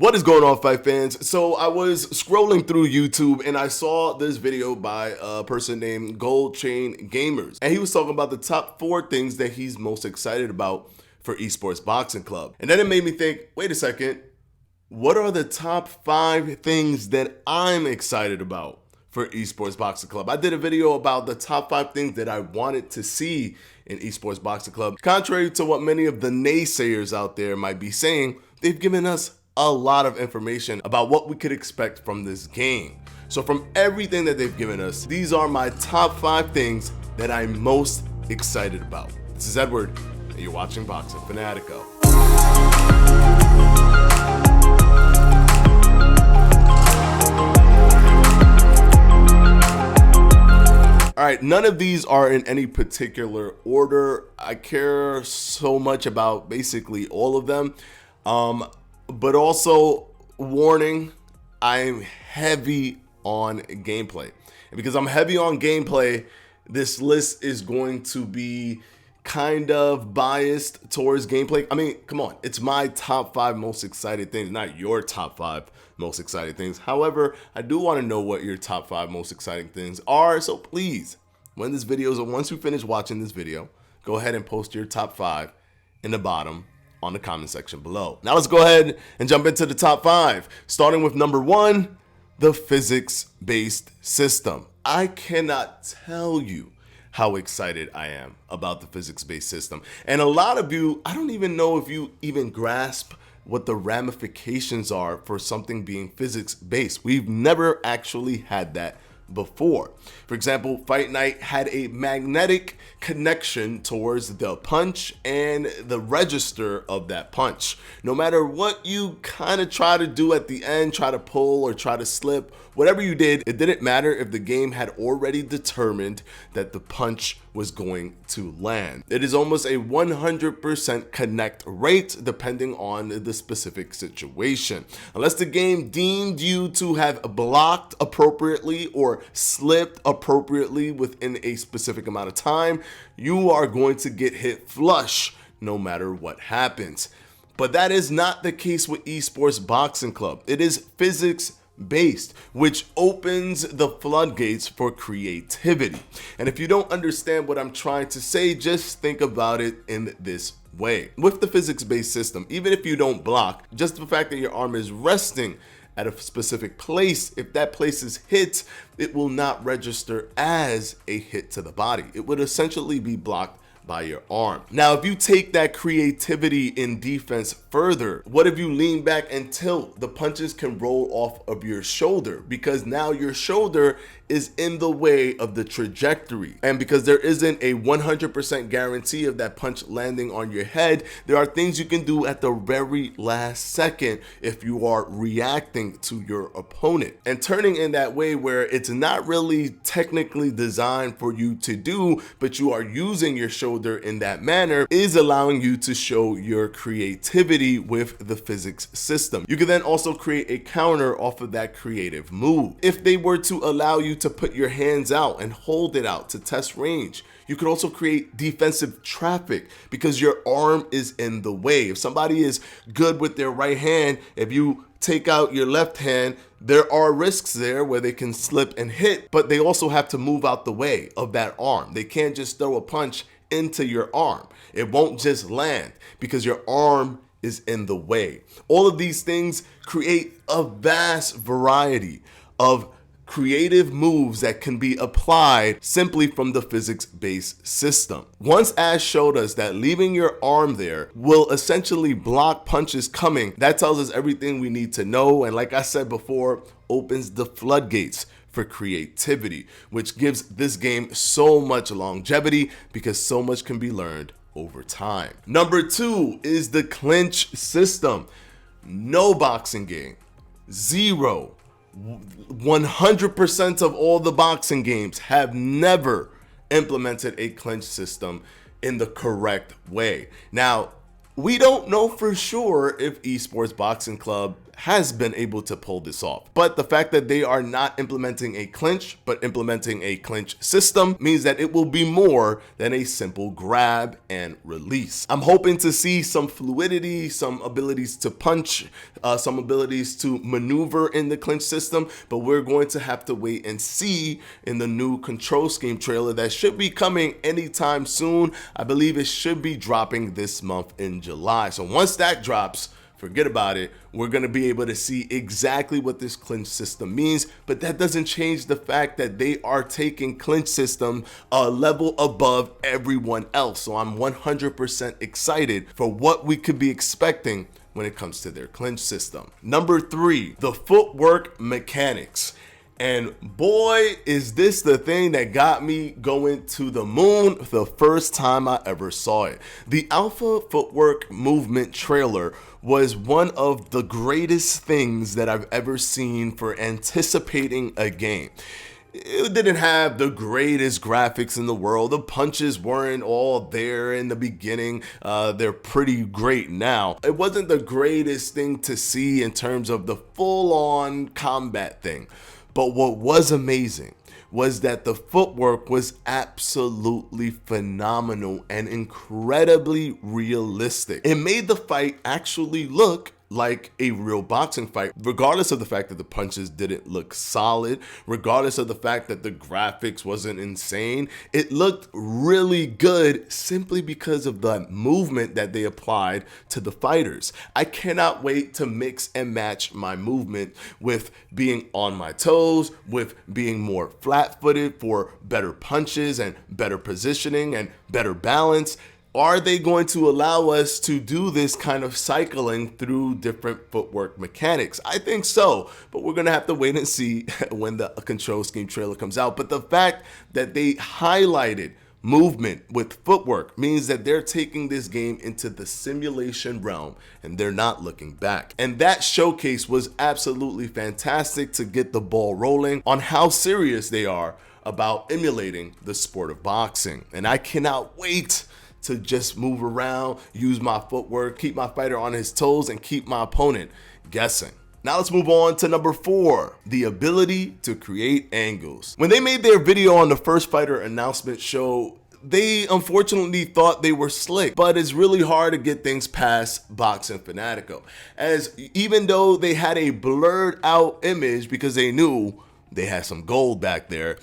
What is going on, fight fans? So I was scrolling through YouTube and I saw this video by a person named Gold Chain Gamers, and he was talking about the top 4 things that he's most excited about for Esports Boxing Club. And then it made me think, wait a second, what are the top 5 things that I'm excited about for Esports Boxing Club? I did a video about the top 5 things that I wanted to see in Esports Boxing Club. Contrary to what many of the naysayers out there might be saying, they've given us a lot of information about what we could expect from this game. So from everything that they've given us, these are my top 5 things that I'm most excited about. This is Edward, and you're watching Boxing Fanatico. All right, none of these are in any particular order. I care so much about basically all of them. But also, warning, I'm heavy on gameplay. And because I'm heavy on gameplay, this list is going to be kind of biased towards gameplay. I mean, come on, it's my top 5 most excited things, not your top 5 most exciting things. However, I do want to know what your top 5 most exciting things are. So please, once you finish watching this video, go ahead and post your top 5 in the bottom on the comment section below. Now let's go ahead and jump into the top 5, starting with number 1, the physics-based system. I cannot tell you how excited I am about the physics-based system. And a lot of you, I don't even know if you even grasp what the ramifications are for something being physics-based. We've never actually had that before. For example, Fight Night had a magnetic connection towards the punch and the register of that punch. No matter what you kind of try to do at the end, try to pull or try to slip, whatever you did, it didn't matter if the game had already determined that the punch was going to land. It is almost a 100% connect rate depending on the specific situation. Unless the game deemed you to have blocked appropriately or slipped appropriately within a specific amount of time, you are going to get hit flush no matter what happens. But that is not the case with Esports Boxing Club. It is physics-based, which opens the floodgates for creativity. And if you don't understand what I'm trying to say, just think about it in this way. With the physics-based system, even if you don't block, just the fact that your arm is resting at a specific place, if that place is hit, it will not register as a hit to the body. It would essentially be blocked by your arm. Now, if you take that creativity in defense further, what if you lean back and tilt? The punches can roll off of your shoulder because now your shoulder is in the way of the trajectory. And because there isn't a 100% guarantee of that punch landing on your head, there are things you can do at the very last second if you are reacting to your opponent. And turning in that way where it's not really technically designed for you to do, but you are using your shoulder in that manner, is allowing you to show your creativity with the physics system. You can then also create a counter off of that creative move. If they were to allow you to put your hands out and hold it out to test range, you could also create defensive traffic because your arm is in the way. If somebody is good with their right hand, if you take out your left hand, there are risks there where they can slip and hit, but they also have to move out the way of that arm. They can't just throw a punch into your arm. It won't just land because your arm is in the way. All of these things create a vast variety of creative moves that can be applied simply from the physics-based system. Once Ash showed us that leaving your arm there will essentially block punches coming, that tells us everything we need to know, and like I said before, opens the floodgates for creativity, which gives this game so much longevity because so much can be learned over time. Number 2 is the clinch system. No boxing game, 100% of all the boxing games have never implemented a clinch system in the correct way. Now, we don't know for sure if Esports Boxing Club has been able to pull this off. But the fact that they are not implementing a clinch, but implementing a clinch system means that it will be more than a simple grab and release. I'm hoping to see some fluidity, some abilities to punch, some abilities to maneuver in the clinch system, but we're going to have to wait and see in the new control scheme trailer that should be coming anytime soon. I believe it should be dropping this month in July. So once that drops, forget about it. We're going to be able to see exactly what this clinch system means, but that doesn't change the fact that they are taking clinch system a level above everyone else. So I'm 100% excited for what we could be expecting when it comes to their clinch system. Number 3, the footwork mechanics. And boy, is this the thing that got me going to the moon the first time I ever saw it. The Alpha Footwork Movement trailer was one of the greatest things that I've ever seen for anticipating a game. It didn't have the greatest graphics in the world. The punches weren't all there in the beginning. They're pretty great now. It wasn't the greatest thing to see in terms of the full-on combat thing. But what was amazing was that the footwork was absolutely phenomenal and incredibly realistic. It made the fight actually look like a real boxing fight, regardless of the fact that the punches didn't look solid, regardless of the fact that the graphics wasn't insane. It looked really good simply because of the movement that they applied to the fighters. I cannot wait to mix and match my movement with being on my toes, with being more flat-footed for better punches and better positioning and better balance. Are they going to allow us to do this kind of cycling through different footwork mechanics? I think so, but we're going to have to wait and see when the control scheme trailer comes out. But the fact that they highlighted movement with footwork means that they're taking this game into the simulation realm and they're not looking back. And that showcase was absolutely fantastic to get the ball rolling on how serious they are about emulating the sport of boxing. And I cannot wait to just move around, use my footwork, keep my fighter on his toes, and keep my opponent guessing. Now let's move on to number 4, the ability to create angles. When they made their video on the first fighter announcement show, they unfortunately thought they were slick, but it's really hard to get things past Boxing Fanatico, as even though they had a blurred out image because they knew they had some gold back there,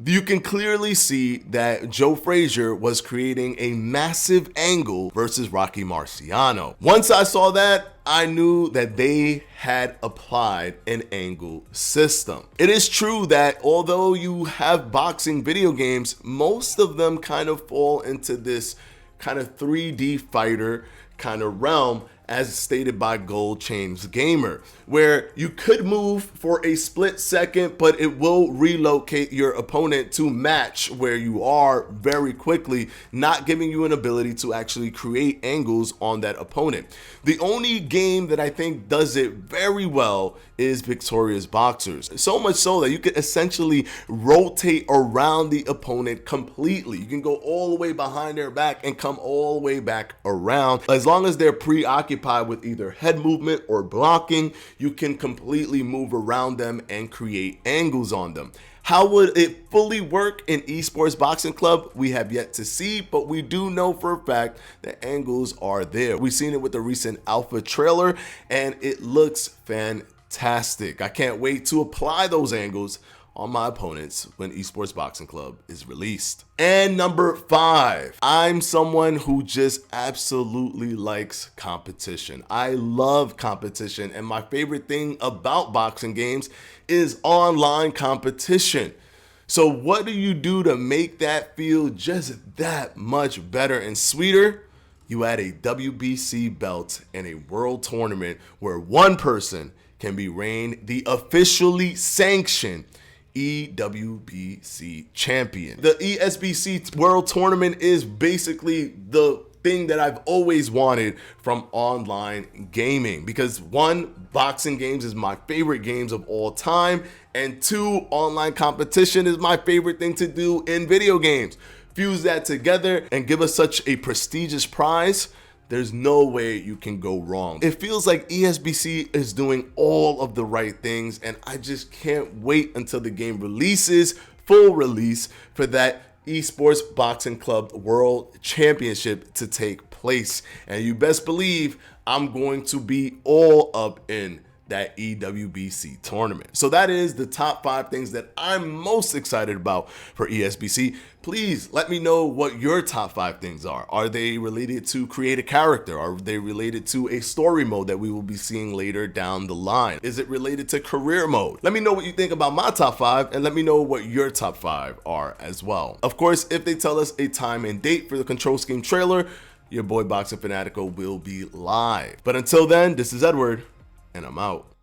you can clearly see that Joe Frazier was creating a massive angle versus Rocky Marciano. Once I saw that, I knew that they had applied an angle system. It is true that although you have boxing video games, most of them kind of fall into this kind of 3D fighter kind of realm, as stated by Gold Chains Gamer, where you could move for a split second, but it will relocate your opponent to match where you are very quickly, not giving you an ability to actually create angles on that opponent. The only game that I think does it very well is Victorious Boxers. So much so that you could essentially rotate around the opponent completely. You can go all the way behind their back and come all the way back around. As long as they're preoccupied with either head movement or blocking, you can completely move around them and create angles on them. How would it fully work in Esports Boxing Club? We have yet to see, but we do know for a fact that angles are there. We've seen it with the recent Alpha trailer, and it looks fantastic. I can't wait to apply those angles on my opponents when Esports Boxing Club is released. And number 5, I'm someone who just absolutely likes competition. I love competition, and my favorite thing about boxing games is online competition. So what do you do to make that feel just that much better and sweeter? You add a WBC belt and a world tournament where one person can be reigned the officially sanctioned EWBC champion. The ESBC World Tournament is basically the thing that I've always wanted from online gaming, because 1, boxing games is my favorite games of all time, and 2, online competition is my favorite thing to do in video games. Fuse that together and give us such a prestigious prize. there's no way you can go wrong. It feels like ESBC is doing all of the right things, and I just can't wait until the game releases, full release, for that Esports Boxing Club World Championship to take place. And you best believe I'm going to be all up in that EWBC tournament. So that is the top 5 things that I'm most excited about for ESBC. Please let me know what your top 5 things are. Are they related to create a character? Are they related to a story mode that we will be seeing later down the line? Is it related to career mode? Let me know what you think about my top 5, and let me know what your top 5 are as well. Of course, if they tell us a time and date for the Control Scheme trailer, your boy Boxing Fanatico will be live. But until then, this is Edward, and I'm out.